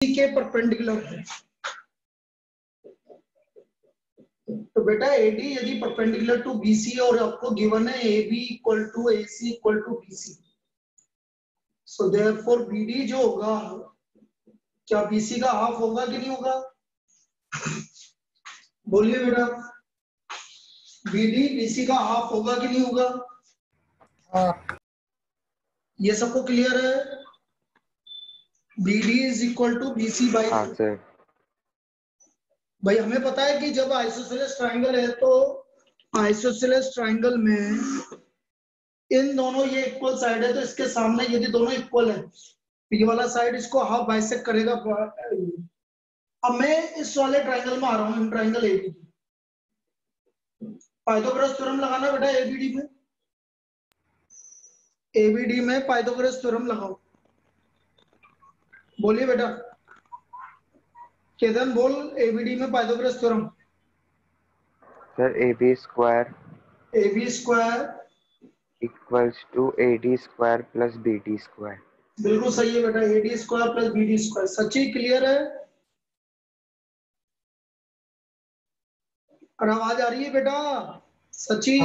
के परपेंडिकुलर है। तो बेटा एडी यदि परपेंडिकुलर टू बीसी और आपको गिवन है A B equal to A C equal to B C, so therefore BD जो होगा क्या बीसी का हाफ होगा कि नहीं होगा? बोलिए बेटा, बीडी बीसी का हाफ होगा कि नहीं होगा? ये सबको क्लियर है? BD is equal to BC by हाँ सर। भाई हमें पता है कि जब आइसोसेलेस ट्रायंगल है तो आइसोसेलेस ट्रायंगल में इन दोनों ये इक्वल साइड है, तो इसके सामने यदि दोनों इक्वल है तो ये वाला साइड इसको हाफ बाइसेक्ट करेगा। अब मैं इस वाले ट्रायंगल में आ रहा हूँ, in triangle ABD. Pythagoras theorem लगाना बेटा एबीडी में, एबीडी में पाइथागोरस थ्योरम लगाओ। बोलिए बेटा, केतन बोल, एबीडी में Pythagoras theorem. Sir A B square equals to A D square plus B D square. बिल्कुल सही है बेटा, AD square plus BD square. सच्ची क्लियर है? और आवाज आ रही है बेटा? सची,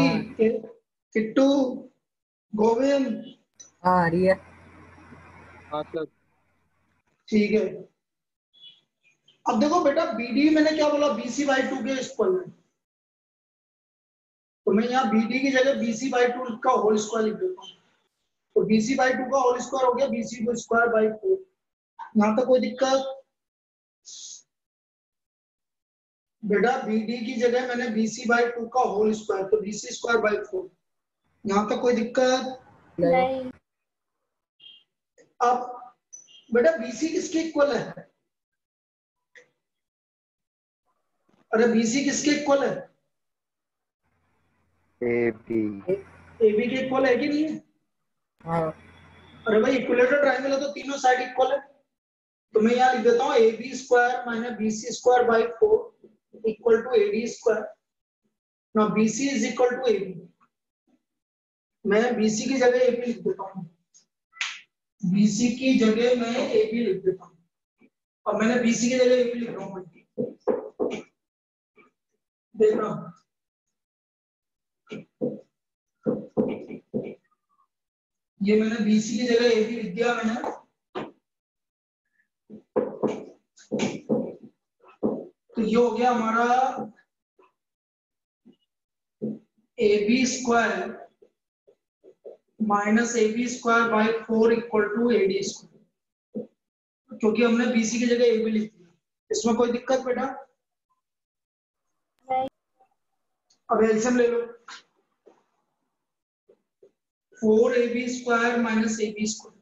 किट्टू, गोविंद? हाँ आ रही है। हाँ सर। ठीक है। अब देखो बेटा, बीडी मैंने क्या बोला, बीसी बाई 2 के इक्वल है, तो मैं यहाँ बीडी की जगह बीसी बाई 2 का होल स्क्वायर लिख देता हूँ। तो बीसी बाई 2 का होल स्क्वायर हो गया बीसी को स्क्वायर बाई 4। यहाँ तक कोई दिक्कत? बेटा बीडी की जगह मैंने बीसी बाई 2 का होल स्क्वायर, तो बीसी स्क्वायर बाई 4। यहाँ तक कोई दिक्कत नहीं। अब बेटा बीसी किसके इक्वल है? अरे बीसी किसके इक्वल है? A B. एबी के इक्वल है कि नहीं है? हाँ अरे भाई इक्विलेटरल ट्रायंगल है तो तीनों साइड इक्वल है, तो मैं यहाँ लिख देता हूँ A B square minus BC square by 4 equal to AD square. Now BC is equal to AB. मैं बीसी की जगह एबी लिख देता हूँ, बीसी की जगह मैं एबी लिख देता हूँ। अब मैंने बीसी की जगह एबी लिख रहा हूँ, देखना। ये मैंने बीसी की जगह एबी लिख दिया मैंने। तो ये हो गया हमारा A B square minus A B square by 4 equal to AD square, क्योंकि हमने बीसी की जगह ए बी लिख दिया। इसमें कोई दिक्कत बेटा? अब एलसीएम ले लो, 4ab square minus A B square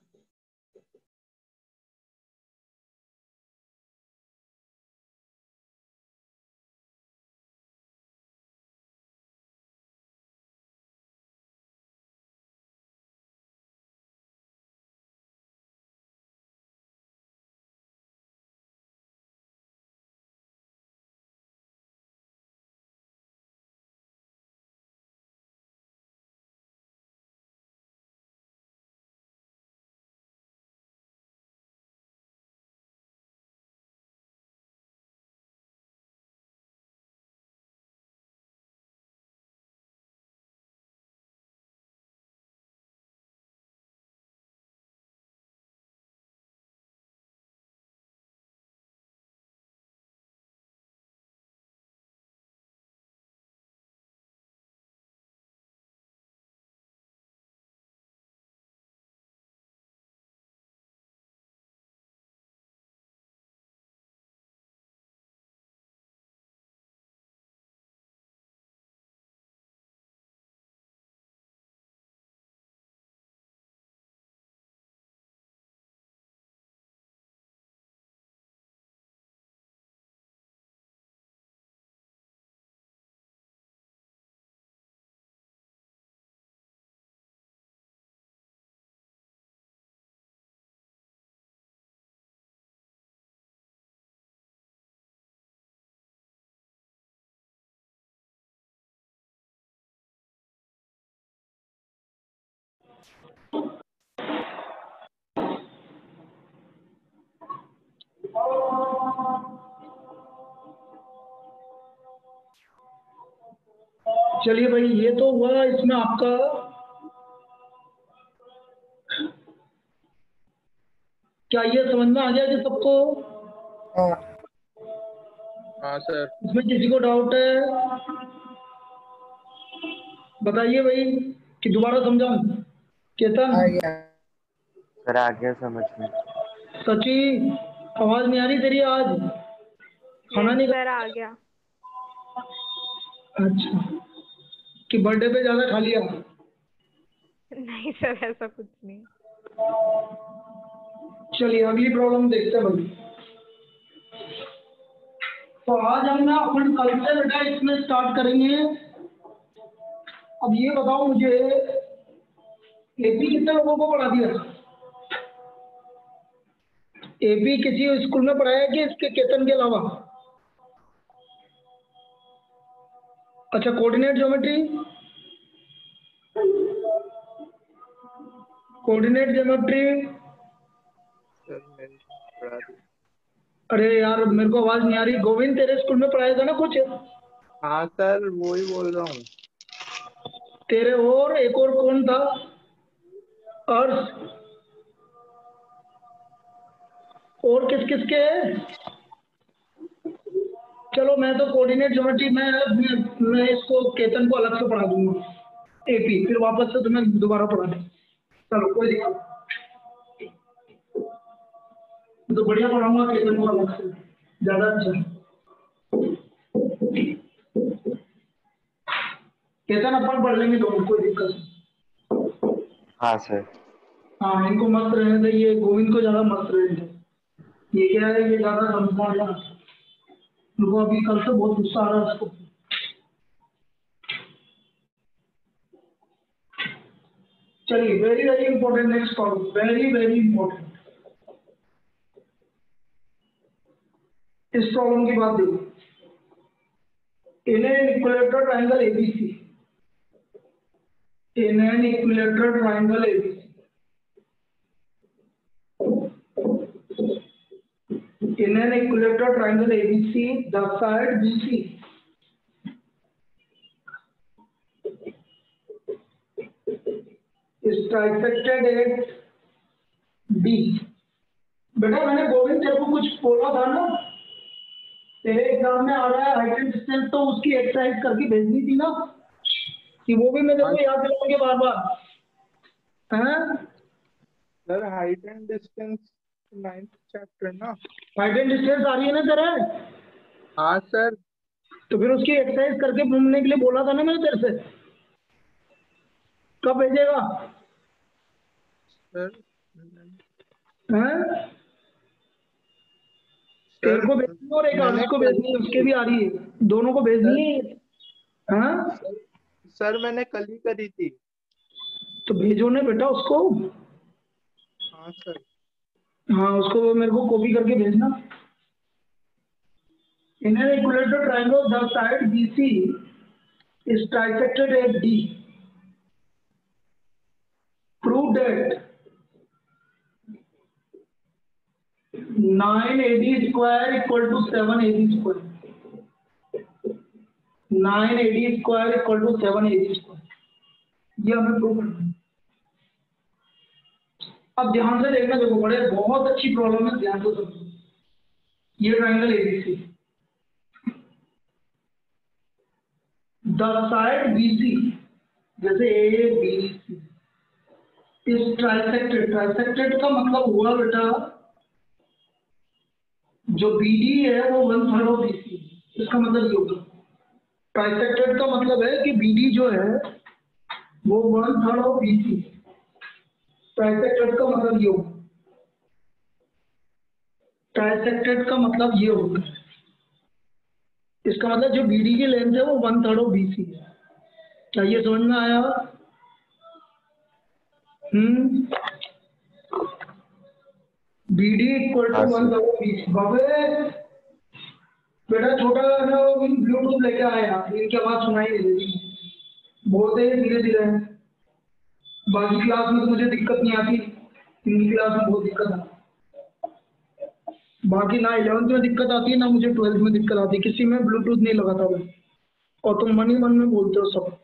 चलिए भाई, ये तो हुआ इसमें आपका। क्या ये समझ में आ गया कि सबको? हाँ हाँ सर। इसमें किसी को डाउट है बताइए भाई, कि दोबारा समझाऊं? केतन, आ गया। सर आ गया समझ में। सची, आवाज नहीं आ रही तेरी आज? खाना नहीं सर आ गया। अच्छा, कि बर्थडे पे ज्यादा खा लिया? नहीं सर, ऐसा कुछ नहीं। चलिए अगली प्रॉब्लम देखते हैं भाई। तो आज हम ना अपन कल से बेटा इसमें स्टार्ट करेंगे। अब ये बताओ मुझे, एपी कितने लोगों को पढ़ा दिया? एपी किसी स्कूल में पढ़ाया कि इसके केतन के अलावा? अच्छा, coordinate geometry, coordinate geometry. Sir मैंने पढ़ा दी। अरे यार मेरे को आवाज नहीं आ रही। गोविंद तेरे स्कूल में पढ़ाया था ना कुछ? हाँ सर, वो ही बोल रहा हूँ। तेरे और एक और कौन था? अर्श। और किस किस के? चलो मैं तो कोऑर्डिनेट ज्योमेट्री में मैं इसको केतन को अलग से पढ़ा दूंगा, एपी फिर वापस से तुम्हें दोबारा पढ़ा दूँ। चलो कोई दिक्कत नहीं। तो बढ़िया पढ़ाऊंगा केतन को अलग से, ज्यादा अच्छा। केतन अपन पढ़ लेंगे दोनों, कोई दिक्कत नहीं। हाँ सर। हाँ इनको मस्त रहने दे, ये गोविंद को ज्यादा मस्त रहने दे। ये क्या है, ये ज्यादा समझदार है। उनको अभी कल से बहुत गुस्सा आ रहा है उसको। चलिए very very important next problem, very very important. इस प्रॉब्लम की बात देखो। In an equilateral triangle ABC, in an equilateral triangle ABC, in an equilateral triangle ABC, the side BC is trisected at D। बेटा मैंने गोविंद तेरे को कुछ बोला था ना, तेरे एग्जाम में आ रहा है हाइट एंड डिस्टेंस, तो उसकी एक्सरसाइज करके भेजनी थी ना, कि वो भी मैं तेरे को याद दिलाऊंगी बार बार। हैं? Sir height and distance 9th chapter ना। हाइट एंड डिस्टेंस आ रही है ना तेरे? हाँ सर। तो फिर उसकी एक्सरसाइज करके घूमने के लिए बोला था ना मैंने तेरे से। कब भेजेगा? सर हैं? तेरे को भेजनी है और एक आदर्श को भेजनी है, उसके भी आ रही है, दोनों को भेजनी है। हाँ सर मैंने कल ही करी थी। तो भेजो ना बेटा उसको। हाँ सर। हाँ उसको मेरे को कॉपी करके भेजना। In an equilateral triangle the side BC is trisected at D. Prove that 9AD square equal to 7AD square. 9AD square equal to 7AD square. ये हमें प्रूव करना है। अब ध्यान से देखना, देखो बड़े बहुत अच्छी प्रॉब्लम है, ध्यान से समझो। ये triangle ABC, the side BC जैसे ABC इस ट्राइसेक्टेड, ट्राइसेक्टेड का मतलब हुआ बेटा जो BD है वो 1/3 ऑफ BC, इसका मतलब ये होगा। ट्राइसेक्टेड का मतलब है कि BD जो है वो 1/3 ऑफ BC। ट्राइसेक्टेड का मतलब ये होगा, ट्राइसेक्टेड का मतलब ये होगा, इसका मतलब जो BD की लेंथ है वो 1/3 ऑफ BC है। क्या ये समझ में आया? BD equal to 1/3 of BC। बाबे बेटा छोटा ना ब्लूटूथ लेके आया, इनकी आवाज सुनाई नहीं देती, बोलते हैं धीरे धीरे। बाकी क्लास में तो मुझे दिक्कत नहीं आती, इनकी क्लास में बहुत दिक्कत आती। बाकी ना 11th में दिक्कत आती है ना मुझे 12th में दिक्कत आती है, किसी में ब्लूटूथ नहीं लगाता मैं, और तुम मन ही मन में बोलते हो सब।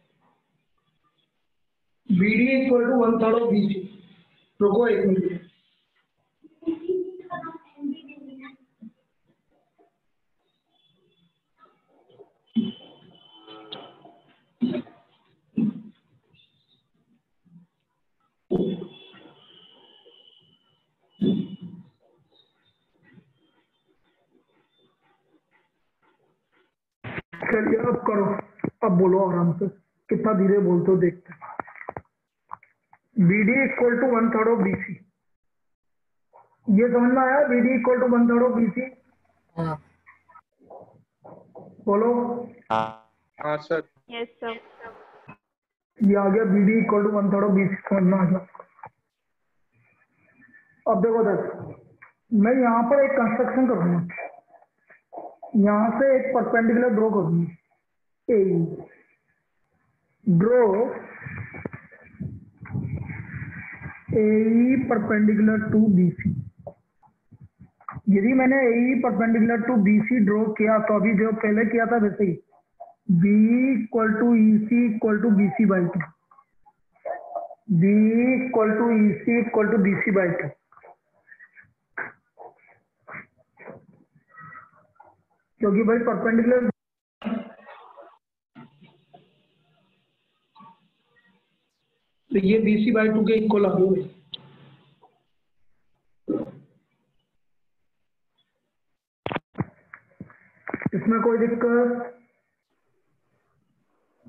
BD equal to 1/3 of BC। रुको एक मिनट, चलिए अब करो, अब बोलो आराम से, कितना धीरे बोलते हो देखते हैं। BD equal to 1/3 of BC, ये समझ में आया? BD equal to 1/3 of BC, हाँ बोलो। हाँ सर। Yes sir. ये आ गया BD equal to 1/3 of BC, समझ में आ गया। अब देखो मैं यहाँ पर एक कंस्ट्रक्शन करूंगा, यहाँ से एक परपेंडिकुलर ड्रॉ करूंगा, A draw a perpendicular to BC। यदि मैंने a perpendicular to BC draw किया तो अभी जो पहले किया था वैसे ही, B equal to EC equal to BC by 2, B equal to EC equal to BC by 2। क्योंकि भाई परपेंडिकुलर, तो ये BC बाई 2 के इक्वल आ गए। इसमें कोई दिक्कत?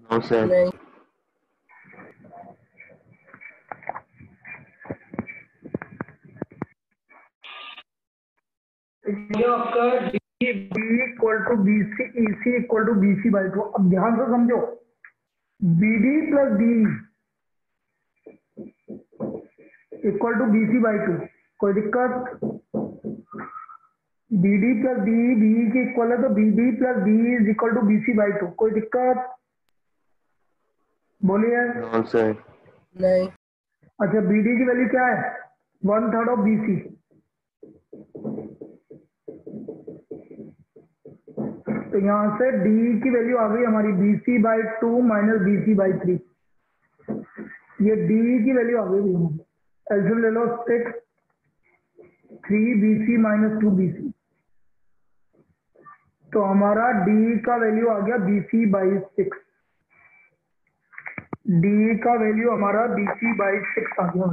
No sir. नहीं ये आपका B equal to BC EC equal to BC by 2। अब ध्यान से समझो, BD plus DE equal to BC by 2, कोई दिक्कत? BD प्लस DE DE के इक्वल है तो BD plus DE is equal to BC by 2, कोई दिक्कत? बोलिए। No sir. नहीं अच्छा, BD की वैल्यू क्या है? 1/3 ऑफ BC। तो यहाँ से DE की वैल्यू आ गई हमारी BC by 2 minus BC by 3। ये DE की वैल्यू आ गई हमारी, एलसीएम ले लो 6, 3BC माइनस 2BC। तो हमारा DE का वैल्यू आ गया BC बाई 6, DE का वैल्यू हमारा BC बाई 6 आ गया।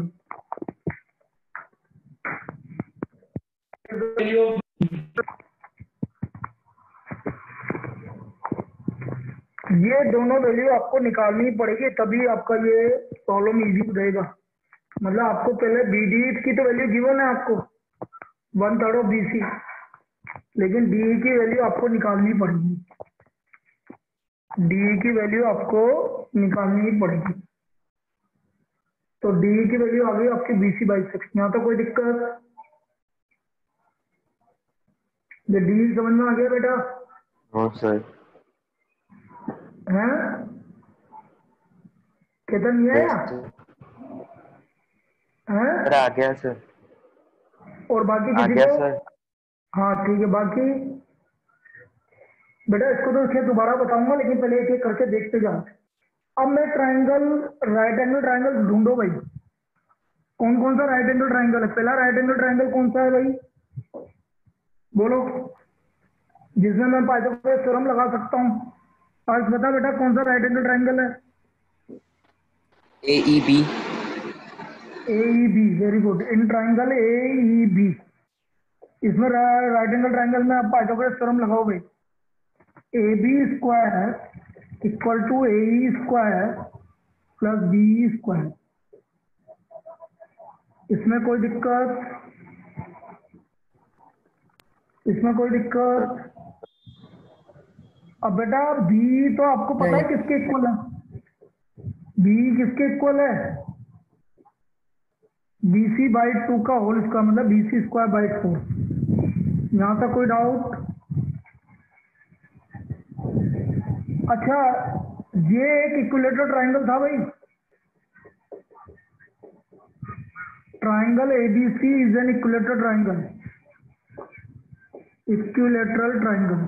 ये दोनों वैल्यू आपको निकालनी पड़ेगी, तभी आपका ये प्रॉब्लम इजी रहेगा। मतलब आपको पहले BD की तो वैल्यू गिवन है आपको 1/3 ऑफ BC, लेकिन DE की वैल्यू आपको निकालनी पड़ेगी, DE की वैल्यू आपको निकालनी पड़ेगी। तो DE की वैल्यू आ गई आपकी BC बाई 6। यहाँ तो कोई दिक्कत? ये DE समझ में आ गया बेटा? No sir. हैं? कितना नहीं आया? हैं? सर आ गया सर। और बाकी आ किसी गया को? सर। हाँ ठीक है। बाकी बेटा इसको तो खैर दोबारा बताऊंगा, लेकिन पहले एक एक करके देखते जाओ। अब मैं ट्राइंगल, राइट एंगल ट्राइंगल ढूंढो भाई। कौन कौन सा राइट एंगल ट्राइंगल है? पहला राइट एंगल ट्राइंगल कौन सा है भाई? बोलो, जिसमें मैं पाइथागोरस थ्योरम लगा सकता हूँ। आज बता बेटा कौन सा राइट एंगल ट्राइंगल है? AEB। AEB, very good. In triangle AEB, इसमें राइट एंगल ट्राइंगल में आप पाइथागोरस थ्योरम लगाओ भाई। AB square equal to AE square plus BE square. इसमें कोई दिक्कत? इसमें कोई दिक्कत? अब बेटा B तो आपको पता है किसके इक्वल है? B किसके इक्वल है? BC बाई 2 का होल स्क्वायर, मतलब BC स्क्वायर बाई 4। यहाँ तक कोई डाउट? अच्छा, ये एक इक्विलेटरल ट्राइंगल था भाई। Triangle ABC is an equilateral triangle. Equilateral triangle.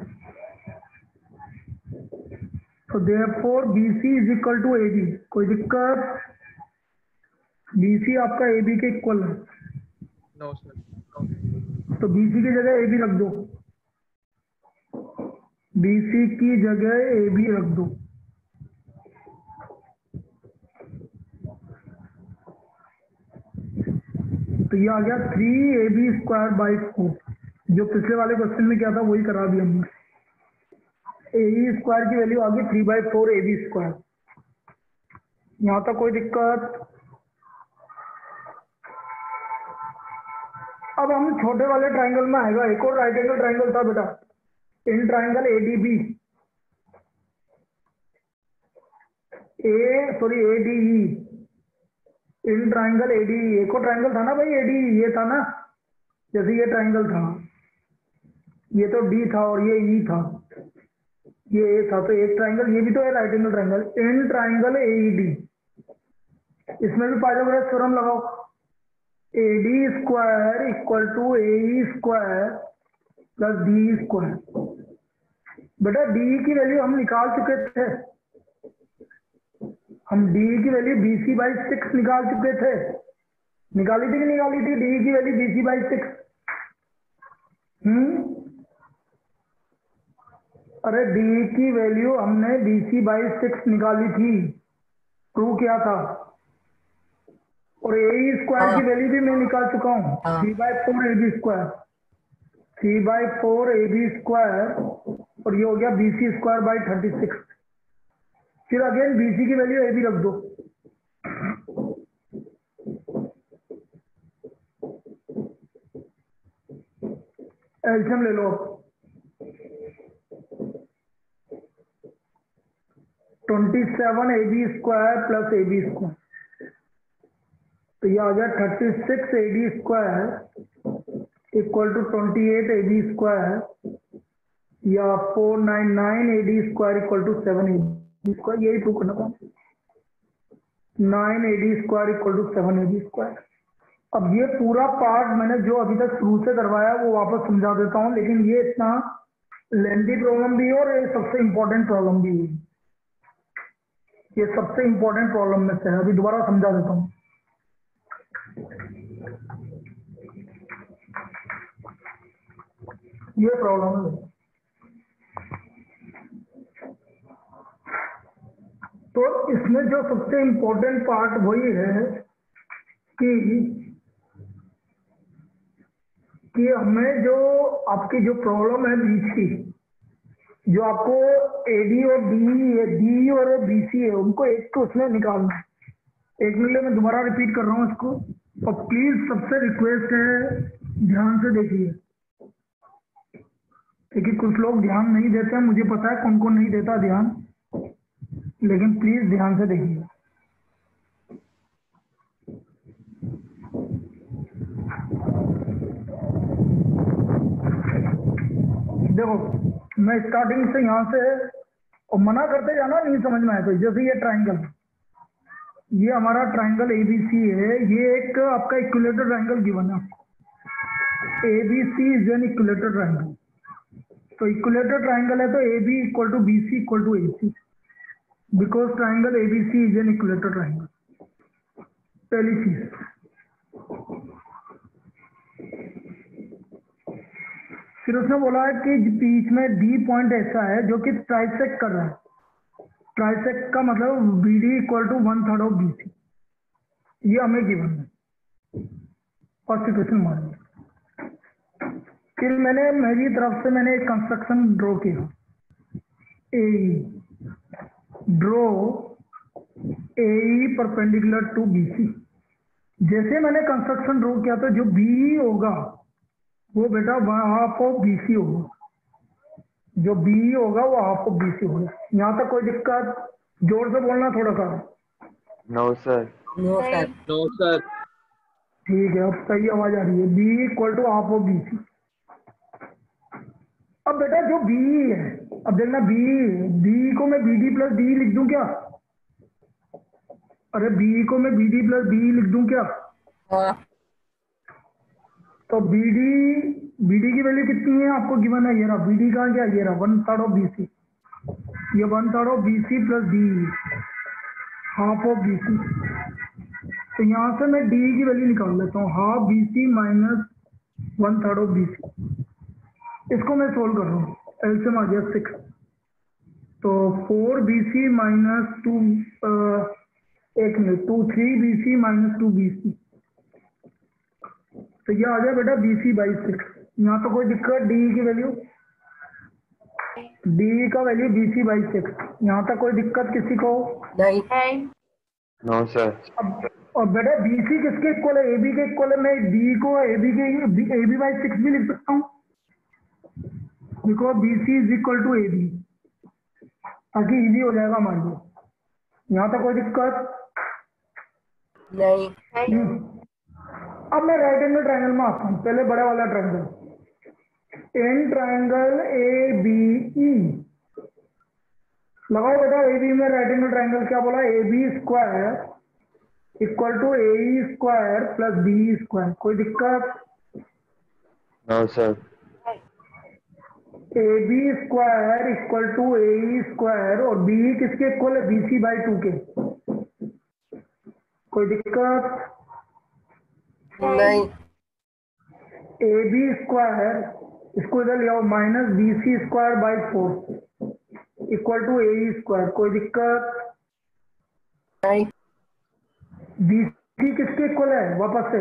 तो therefore BC is equal to AB। कोई दिक्कत? BC आपका AB के इक्वल है, नो सर। तो BC की जगह AB रख दो। BC की जगह AB रख दो। तो ये आ गया 3AB² / 4। जो पिछले वाले क्वेश्चन में क्या था वही करा दिया हमने। AE² की वैल्यू आ गई 3/4 AB²। यहाँ तक कोई दिक्कत? अब हम छोटे वाले ट्राइंगल में आएगा। एक और राइट एंगल ट्राइंगल था बेटा, in triangle ADE। In triangle ADE। एक और ट्राइंगल था ना भाई ADE, ये था ना, जैसे ये ट्राइंगल था, ये तो D था और ये E था, ये A था, तो एक ट्राइंगल ये भी तो है right angle triangle. In triangle AED, इसमें भी पाइथागोरस थ्योरम लगाओ। AD² = AE² + DE²। बेटा DE की वैल्यू हम निकाल चुके थे, हम DE की वैल्यू BC/6 निकाल चुके थे। निकाली थी कि निकाली थी DE की वैल्यू BC/6? अरे DE की वैल्यू हमने BC/6 निकाली थी, प्रूव किया था। और AE² की वैल्यू भी मैं निकाल चुका हूँ, 3/4 AB²। 3/4 AB², और ये हो गया BC²/36। फिर अगेन BC की वैल्यू AB रख दो। एलसीएम ले लो। 27 AB² + AB²। तो ये आ गया 36 AD² = 28 AB², या 499 AD² = 7 AB²। यही प्रूव करना था। 9 AD² = 7 AB²। अब ये पूरा पार्ट मैंने जो अभी तक शुरू से करवाया वो वापस समझा देता हूँ, लेकिन ये इतना लेंथी प्रॉब्लम भी है और ये सबसे इंपॉर्टेंट प्रॉब्लम भी है। ये सबसे इंपॉर्टेंट प्रॉब्लम में से है। अभी दोबारा समझा देता हूँ। ये प्रॉब्लम है। तो इसमें जो सबसे इंपॉर्टेंट पार्ट वही है कि हमें जो आपकी जो प्रॉब्लम है बीच की, जो आपको AD और DE और BC है, उनको एक को उसमें निकालना है। एक मिनट में दोबारा रिपीट कर रहा हूँ इसको, और प्लीज सबसे रिक्वेस्ट है ध्यान से देखिए, क्योंकि कुछ लोग ध्यान नहीं देते हैं, मुझे पता है कौन कौन नहीं देता ध्यान, लेकिन प्लीज ध्यान से देखिए। देखो मैं स्टार्टिंग से यहाँ से, और मना करते जाना नहीं समझ में आए तो। जैसे ये ट्राइंगल, ये हमारा ट्राइंगल ABC है, ये एक आपका इक्विलेटरल ट्राइंगल गिवन है आपको। ABC is an equilateral triangle. तो इक्विलेटरल ट्राइंगल है तो AB = BC = AC, because triangle ABC is an equilateral triangle. पहली चीज। फिर उसने बोला है कि बीच में D पॉइंट ऐसा है जो कि ट्राइसेक्ट कर रहा है। ट्राइसेक्ट का मतलब BD = 1/3 of BC। ये हमें गिवन है। फर्स्ट इक्वेशन मानिए। फिर मैंने मेरी तरफ से मैंने एक कंस्ट्रक्शन ड्रॉ किया। Draw AE perpendicular to BC। जैसे मैंने कंस्ट्रक्शन ड्रॉ किया तो जो BE होगा वो बेटा हाफ ऑफ BC होगा। जो BE होगा वो हाफ ऑफ BC होगा। यहाँ तक कोई दिक्कत? जोर से बोलना थोड़ा सा। No sir. No sir. No sir. ठीक है, अब सही आवाज आ रही है। BE = half of BC। अब बेटा जो BE है, अब देखना BE को मैं BD + DE लिख दूं क्या? अरे BE को मैं BD + DE लिख दूं क्या? हाँ। तो BD की वैल्यू कितनी है आपको गिवन है, ये रहा BD कहाँ गया, ये रहा 1/3 ऑफ BC, ये 1/3 of BC plus DE, half of BC। तो यहाँ से मैं DE की वैल्यू निकाल लेता हूँ, half BC minus 1/3 of BC। इसको मैं सोल्व कर रहा हूँ, एलसीएम आ गया 6, तो 4BC minus 2 3BC minus 2BC, तो ये आ गया बेटा BC/6। यहाँ तो कोई दिक्कत, DE की वैल्यू, DE का वैल्यू BC/6, यहाँ तक कोई दिक्कत किसी को? नहीं। No sir. अब और बेटा BC किसके इक्वल है, AB के इक्वल है। मैं DE को AB/6 भी लिख सकता हूँ, because BC is equal to AB, ताकि इजी हो जाएगा हमारे लिए। यहाँ तक कोई दिक्कत नहीं। अब मैं राइट एंगल ट्रायंगल में आता हूँ, पहले बड़ा वाला ट्रायंगल, इन ट्रायंगल ABE लगाओ बेटा। AB में राइट एंगल ट्रायंगल क्या बोला, AB² equal to AE² plus BE²। कोई दिक्कत? No sir. AB² equal to AE² और BE किसके इक्वल है, BC/2 के। कोई दिक्कत? नहीं। AB², इसको इधर ले आओ, minus BC²/4 equal to AE²। कोई दिक्कत? नहीं। BC किसके इक्वल है, वापस से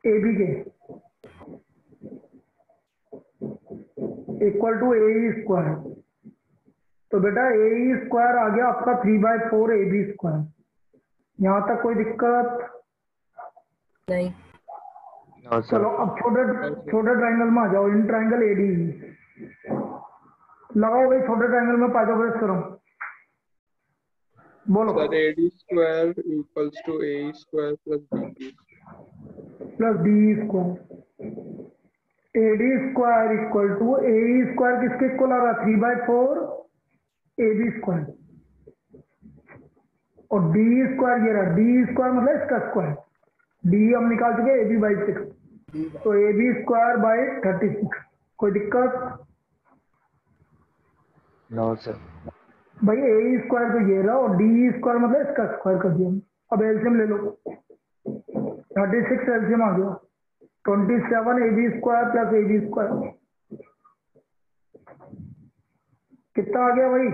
AB के, इक्वल टू AE²। तो बेटा AE² आ गया आपका 3/4 AB²। यहाँ तक कोई दिक्कत? नहीं। No sir. चलो अब छोटे ट्रायंगल में आ जाओ, इन ट्रायंगल ADE लगाओ भाई, छोटे ट्रायंगल में पाइथागोरस करो, बोलो। Sir AD² equals to AE² plus BC plus DE²। AD² equal to AE² किसके इक्वल आ रहा, 3/4 AB², और DE² ये रहा, DE² मतलब इसका स्क्वायर, DE हम निकाल चुके AB/6, तो AB²/36। कोई दिक्कत? No sir. भाई AE² तो ये रहा और DE² मतलब इसका स्क्वायर कर दिया। अब एलसीएम ले लो, 36 एलसीएम आ गया, 27 AB² प्लस AB², कितना आ गया भाई,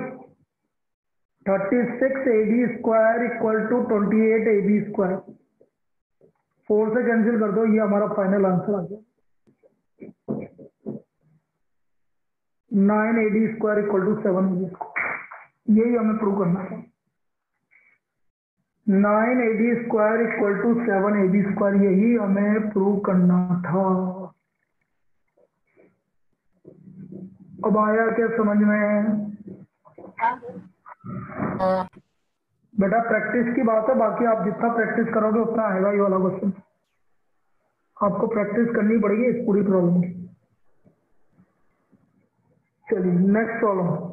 36 AD² इक्वल टू 28 AB²। 4 से कैंसिल कर दो, ये हमारा फाइनल आंसर आ गया। 9 AD² इक्वल टू 7 AB²। यही हमें प्रूव करना था। 9 AD² इक्वल टू 7 AB², यही हमें प्रूव करना था। अब आया क्या समझ में? हाँ। बेटा प्रैक्टिस की बात है, बाकी आप जितना प्रैक्टिस करोगे उतना आएगा ये वाला क्वेश्चन। आपको प्रैक्टिस करनी पड़ेगी इस पूरी प्रॉब्लम की। चलिए next problem.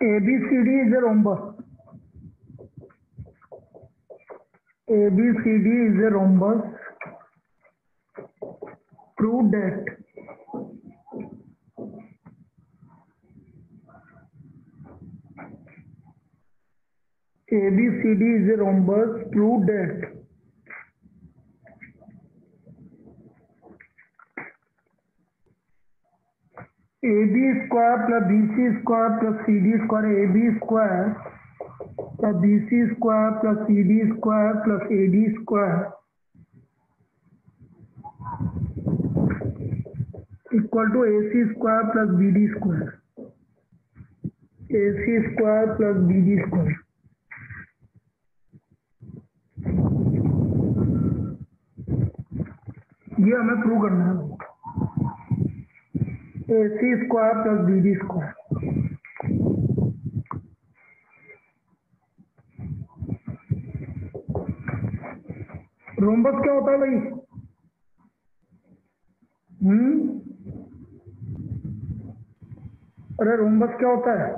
ABCD is a rhombus. ABCD is a rhombus. Prove that ABCD is a rhombus. Prove that AB² plus BC² plus CD² AB² plus BC² plus CD² plus AD² equal to AC square plus BD square, AC square plus BD square. ये हमें prove करना है। AC square plus BD square. Rhombus क्या होता है भाई? अरे rhombus क्या होता है?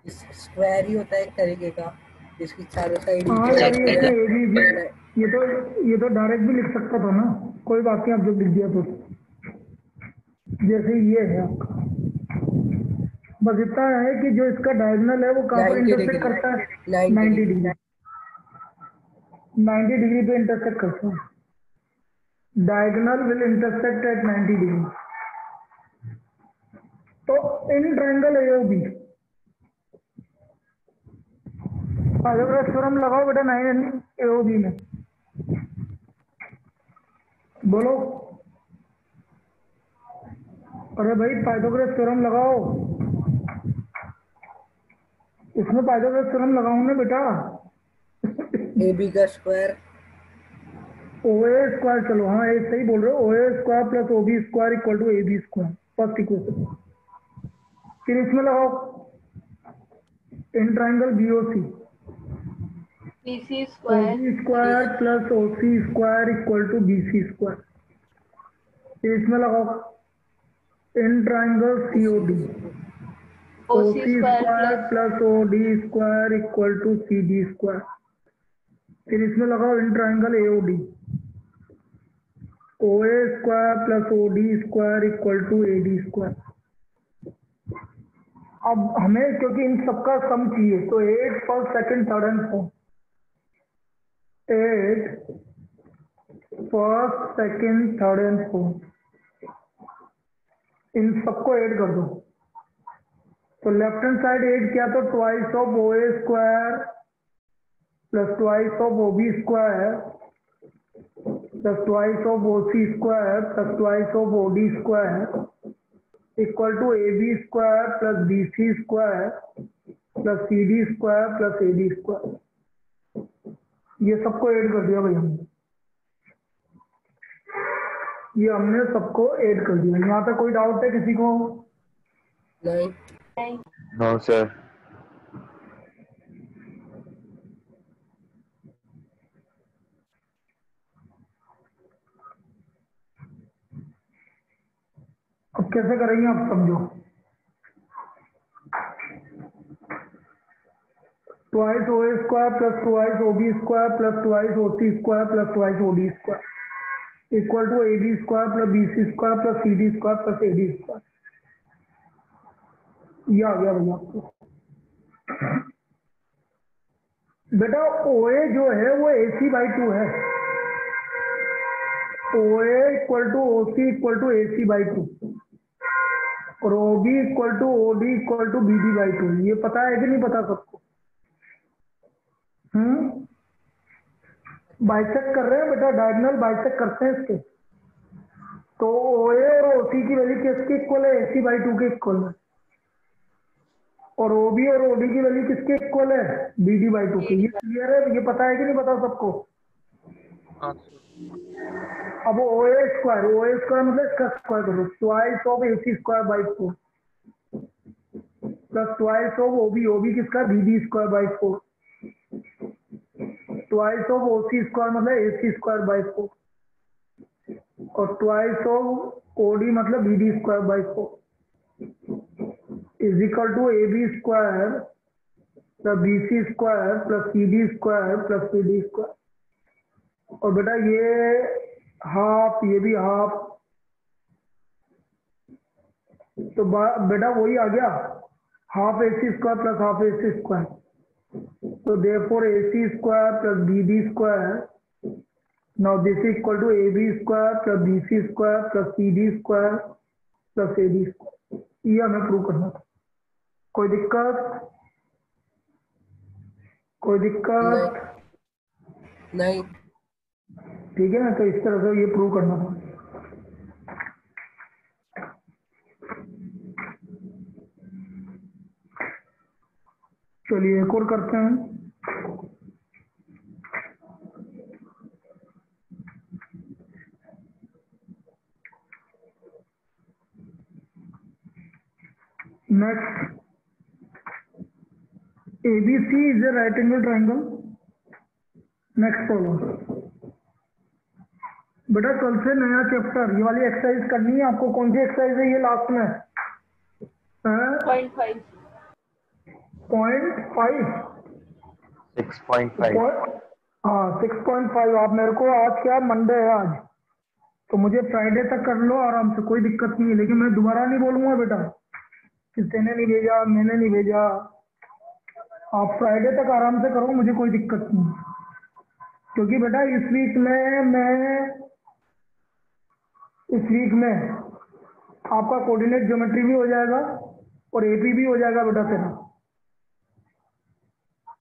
स्क्वायर ही होता है एक तरीके का, जिसकी चारों साइड हाँ यार ये तो डायरेक्ट भी लिख सकता था ना, कोई बात नहीं, आप जब लिख दिया तो जैसे ये है आपका, बस इतना है कि जो इसका डायगोनल है वो कहाँ पर 90 इंटरसेक्ट डिग्री, करता है? 90 90 डिग्री, 90 डिग्री पे इंटरसेक्ट करता है। Diagonal will intersect at 90 degree. तो in triangle AOB, Pythagoras theorem लगाओ बेटा 9 AOB में, बोलो। अरे भाई पाइथागोरस थ्योरम लगाओ, इसमें पाइथागोरस थ्योरम लगाऊं ना बेटा। AB का स्क्वायर, OA स्क्वायर, चलो हाँ ये सही बोल रहे हो, OA square plus OB square equal to AB square, first equation. फिर इसमें लगाओ in triangle BOC, BC square, OB square plus OC square equal to BC square. फिर इसमें लगाओ in triangle COD, OC square plus OD square equal to CD square. फिर इसमें लगाओ in triangle AOD, OA square plus OD square equal to AD square. अब हमें क्योंकि इन सबका सम चाहिए तो 8 first second third and fourth, 8 first second third and fourth, इन सबको ऐड कर दो। तो लेफ्ट हैंड साइड ऐड किया तो twice of OA square plus twice of OB square plus twice of OC square plus twice of OD square equal to AB square plus BC square plus CD square plus AD square. ये सबको add कर दिया भाई हमने, ये हमने सबको add कर दिया। यहाँ पे कोई डाउट है किसी को? नहीं, नो सर। अब कैसे करेंगे आप समझो। Twice OA square plus twice OB square plus twice OC square plus twice OD square equal to AB square plus BC square plus CD square plus AD square. ये आ गया भैया आपको। बेटा OA जो है वो AC/2 है, OA equal to OC equal to AC/2 और OB equal to OD equal to BD/2। ये पता है कि नहीं पता सबको? बाइसेक्ट कर रहे हैं बेटा, डायगोनल बाइसेक्ट करते हैं इसके। तो OA और OC की वैल्यू किसके इक्वल है? AC/2 के इक्वल है। और OB और OD की वैल्यू किसके इक्वल है? BD/2 के। ये क्लियर है? ये पता है कि नहीं पता सबको? अब OA स्क्वायर मतलब इसका स्क्वायर करो, twice of AC square by 4 plus twice of OB किसका? BD square by 4 twice of OC square मतलब AC स्क्वायर बाई 4 और ट्वाइस ऑफ OD मतलब BD square by 4 is equal to AB square plus BC square plus CD square plus CD square. और बेटा ये half, ये भी half, तो बेटा वही आ गया, half AC square plus half AC square. तो therefore AC square plus BD square, now this equal to AB square plus BC square plus CD square plus AD square. ये हमें प्रूव करना था। कोई दिक्कत? कोई दिक्कत? नहीं, ठीक है ना, तो इस तरह से ये प्रूव करना था। चलिए एक और करते हैं। Next, ABC is a right angle triangle. Next problem. बेटा कल से नया चैप्टर, ये वाली एक्सरसाइज करनी है आपको। कौन सी एक्सरसाइज है ये लास्ट में? 0.5 0.5 6.5 हाँ 6.5। आप मेरे को आज क्या मंडे है आज, तो मुझे फ्राइडे तक कर लो आराम से, कोई दिक्कत नहीं है। लेकिन मैं दोबारा नहीं बोलूंगा बेटा कि तेने नहीं भेजा मैंने नहीं भेजा। आप फ्राइडे तक आराम से करो, मुझे कोई दिक्कत नहीं है। क्योंकि बेटा इस वीक में आपका कोऑर्डिनेट ज्योमेट्री भी हो जाएगा और एपी भी हो जाएगा बेटा तेरा,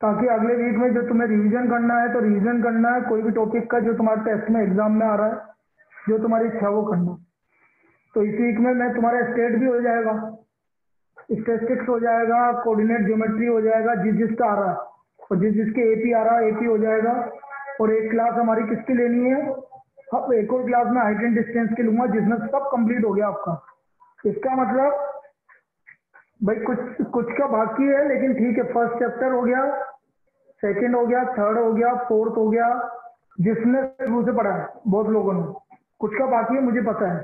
ताकि अगले वीक में जो तुम्हें रिवीजन करना है तो रिवीजन करना है, कोई भी टॉपिक का जो तुम्हारे टेस्ट में एग्जाम में आ रहा है, जो तुम्हारी इच्छा है वो करना। तो इस वीक में मैं तुम्हारा स्टेट भी हो जाएगा, स्टैटिस्टिक्स हो जाएगा, कोऑर्डिनेट ज्योमेट्री हो जाएगा, जिसका आ रहा है, और जिसके एपी आ रहा है एपी हो जाएगा। और एक क्लास हमारी किसकी लेनी है? अब एक और क्लास में हाइट एंड डिस्टेंस की लूंगा, जिसमें सब कंप्लीट हो गया आपका। इसका मतलब भाई कुछ का बाकी है, लेकिन ठीक है। फर्स्ट चैप्टर हो गया, सेकंड हो गया, थर्ड हो गया, फोर्थ हो गया, जिसने शुरू से पढ़ा है बहुत लोगों ने। कुछ का बाकी है मुझे पता है,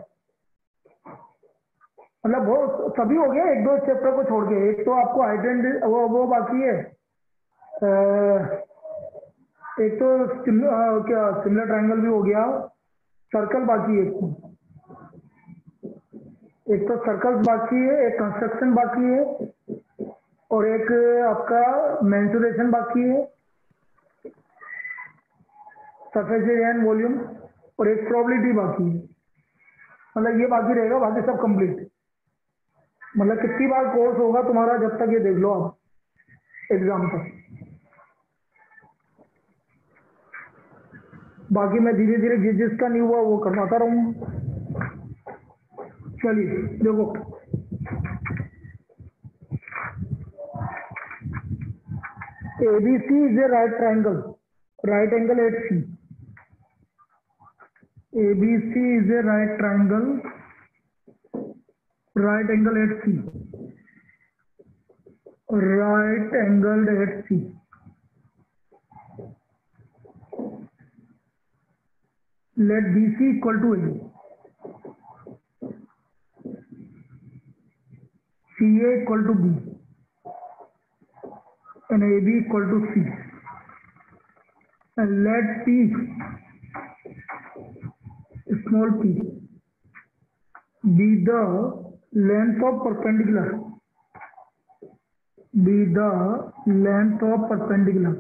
मतलब वो सभी हो गया, एक दो चैप्टर को छोड़ के। एक तो आपको हाइट एंड वो बाकी है, एक तो क्या सिमिलर ट्रायंगल भी हो गया, सर्कल बाकी है। एक तो सर्कल्स बाकी है, एक कंस्ट्रक्शन बाकी है, और एक आपका मेंसुरेशन बाकी है, सरफेस एरिया एंड वॉल्यूम, और एक प्रोबेबिलिटी बाकी है। मतलब ये बाकी रहेगा, बाकी सब कंप्लीट। मतलब कितनी बार कोर्स होगा तुम्हारा, जब तक ये देख लो आप एग्जाम तक। बाकी मैं धीरे धीरे जिसका नहीं हुआ वो करवाता रहूंगा। चलिए देखो, ABC is a right triangle, right angle at C. ABC is a right triangle, right angle at C. Right angled at C. Let BC equal to A. CA equal to B. And AB equal to C. And let P, small p, be the length of perpendicular. Be the length of perpendicular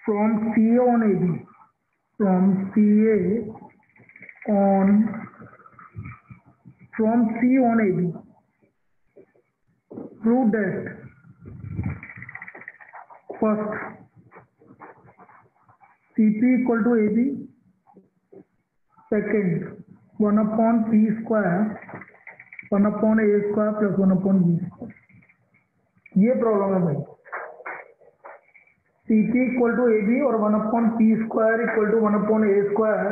from CA on AB. From C on AB. Prove that first CP equal to AB, second 1 upon P square 1 upon A square plus 1 upon B square। ये problem है भाई। CP equal to AB और 1 upon P square equal to 1 upon A square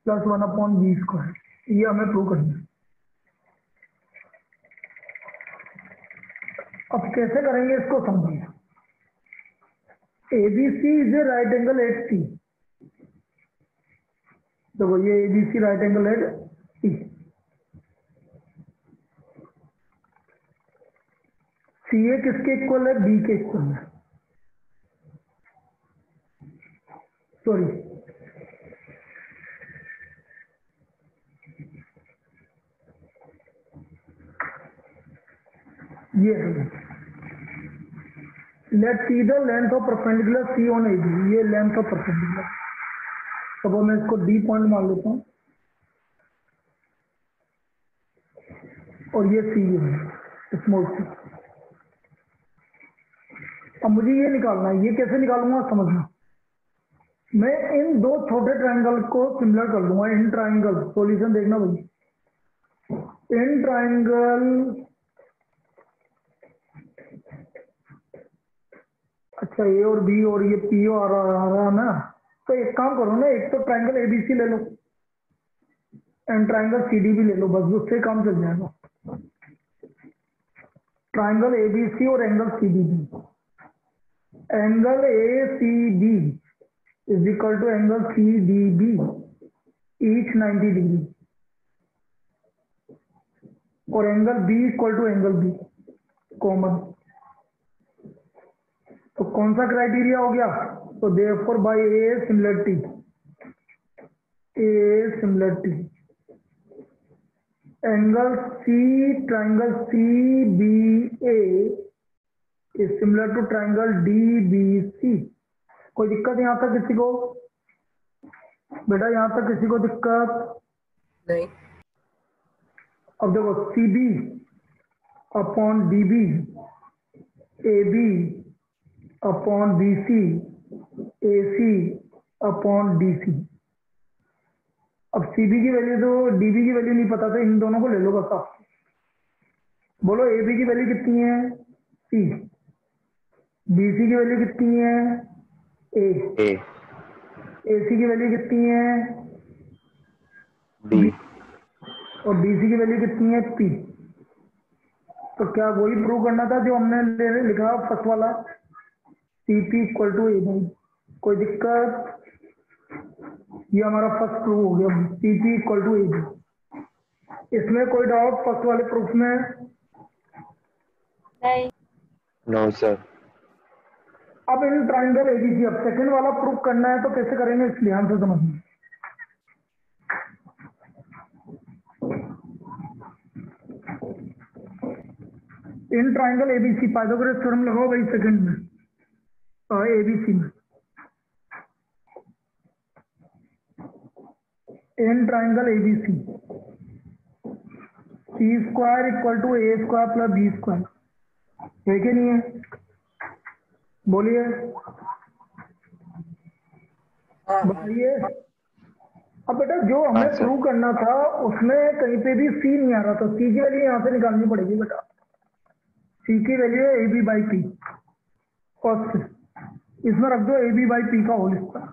plus 1 upon B square, ये हमें prove करना है। अब कैसे करेंगे इसको समझिए। ABC is a right angle at C। देखो ये ABC right angle at C। CA किसके इक्वल है? B के इक्वल है। सॉरी, ये let see the length of perpendicular C on AB। ये लेंथ ऑफ परपेंडिकुलर, अब मैं इसको D पॉइंट मान लेता हूँ, और ये C है स्मॉल c। अब मुझे ये निकालना है, ये कैसे निकालूंगा समझना। मैं इन दो छोटे ट्रायंगल को सिमिलर कर दूंगा इन ट्रायंगल। सॉल्यूशन देखना भाई, इन ट्राइंगल, अच्छा ए और बी और ये पी आ रहा है ना, तो एक काम करो ना, एक तो ट्राइंगल एबीसी ले लो एंड ट्राइंगल सीडी भी ले लो, बस उससे काम चल जाएगा। ट्राइंगल एबीसी और angle CDB, angle A C D is equal to angle C D B, each 90 degree, और angle B equal to angle B common. तो कौन सा क्राइटेरिया हो गया? तो therefore by A similarity, angle C, triangle C B A is similar to triangle D B C. कोई दिक्कत यहाँ तक किसी को? बेटा यहाँ तक किसी को दिक्कत नहीं। अब देखो, C B upon D B, A B upon B C, A C upon D C. अब सी बी की वैल्यू तो डी बी की वैल्यू नहीं पता था, इन दोनों को ले लो बस आप। बोलो ए बी की वैल्यू कितनी है? सी। बी सी की वैल्यू कितनी है? ए। ए सी की वैल्यू कितनी है? बी। और डी सी की वैल्यू कितनी है? पी। तो क्या वही प्रूव करना था जो हमने लिखा फर्स्ट वाला, C P equal to A by. कोई दिक्कत? ये हमारा फर्स्ट प्रूफ हो गया, सी पी इक्वल टू ए बी। इसमें कोई डाउट फर्स्ट वाले प्रूफ में? नहीं। No sir. अब इन ट्राइंगल एबीसी, अब सेकंड वाला प्रूफ करना है तो कैसे करेंगे, इस ध्यान से समझिए। In triangle A B C, Pythagoras theorem लगाओ भाई सेकंड में, एबीसी में। In triangle A B C, C square equal to A square plus B square, है कि नहीं है? बोलिए, बताइए। अब बेटा जो हमें प्रूव करना था उसमें कहीं पे भी सी नहीं आ रहा था, सी की वैल्यू यहाँ से निकालनी पड़ेगी बेटा। सी की वैल्यू है A B by P first, इसमें रख दो ए बी बाई पी का होल स्क्वायर।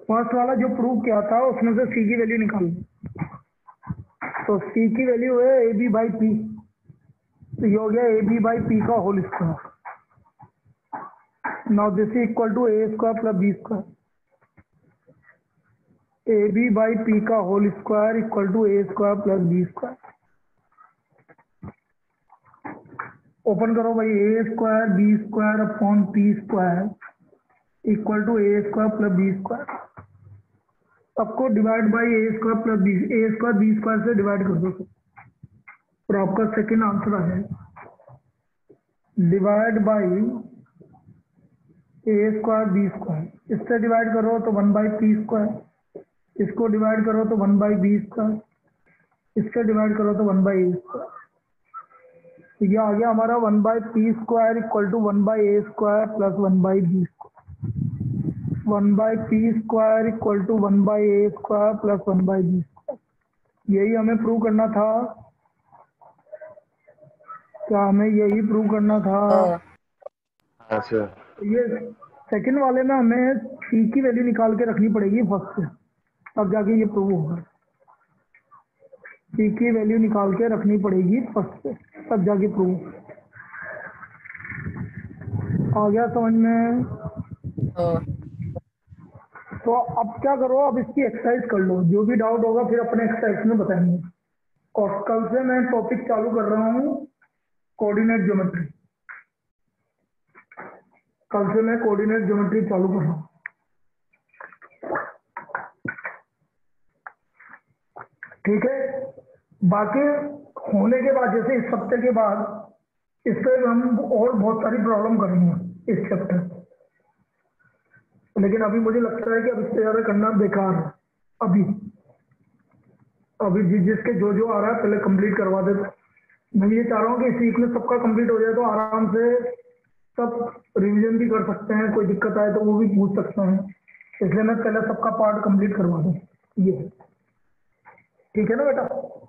फर्स्ट वाला जो प्रूव किया था उसमें से सी की वैल्यू निकाल लो, तो सी की वैल्यू है ए बी बाई पी, तो ये हो गया ए बी बाई पी का whole square. Now this is equal to A square plus B square, A B by P का whole square equal to A square plus B square. Open करो भाई, A square B square upon P square equal to A square plus B square. सबको divide by A square plus B, A square B square से divide कर दो और आपका second answer आ जाएगा। Divide by A square B square, इससे divide करो तो 1 बाई पी स्क्वायर, इसको डिवाइड करो तो 1 बाई बी स्क्वायर, इससे डिवाइड करो तो 1 बाई ए स्क्वायर। तो ये आ गया हमारा 1 by P square equal to 1 by A square plus 1 by B square. 1 by P square equal to 1 by A square plus 1 by B square. यही हमें प्रूव करना था। क्या हमें यही प्रूव करना था? हाँ सर। ये सेकंड वाले में हमें सी की वैल्यू निकाल के रखनी पड़ेगी फर्स्ट से, तब जाके ये प्रूव होगा। सी की वैल्यू निकाल के रखनी पड़ेगी फर्स्ट से, तब जाके प्रूव। आ गया समझ में? तो अब क्या करो, अब इसकी एक्सरसाइज कर लो, जो भी डाउट होगा फिर अपने एक्सरसाइज में बताएंगे। और कल से मैं टॉपिक चालू कर रहा हूँ कोऑर्डिनेट ज्योमेट्री। कल से मैं कोऑर्डिनेट ज्योमेट्री चालू कर रहा हूँ। ठीक है, बाकी होने के बाद जैसे इस हफ्ते के बाद इस पर हम और बहुत सारी प्रॉब्लम करेंगे इस चैप्टर, लेकिन अभी मुझे लगता है कि अब इससे ज्यादा करना बेकार है। अभी जिसके जो जो आ रहा है पहले कंप्लीट करवा दे। मैं ये चाह रहा हूँ कि इस वीक में सबका कंप्लीट हो जाए तो आराम से सब रिवीजन भी कर सकते हैं, कोई दिक्कत आए तो वो भी पूछ सकते हैं, इसलिए मैं पहले सबका पार्ट कंप्लीट करवा दूँ। ये ठीक है ना बेटा?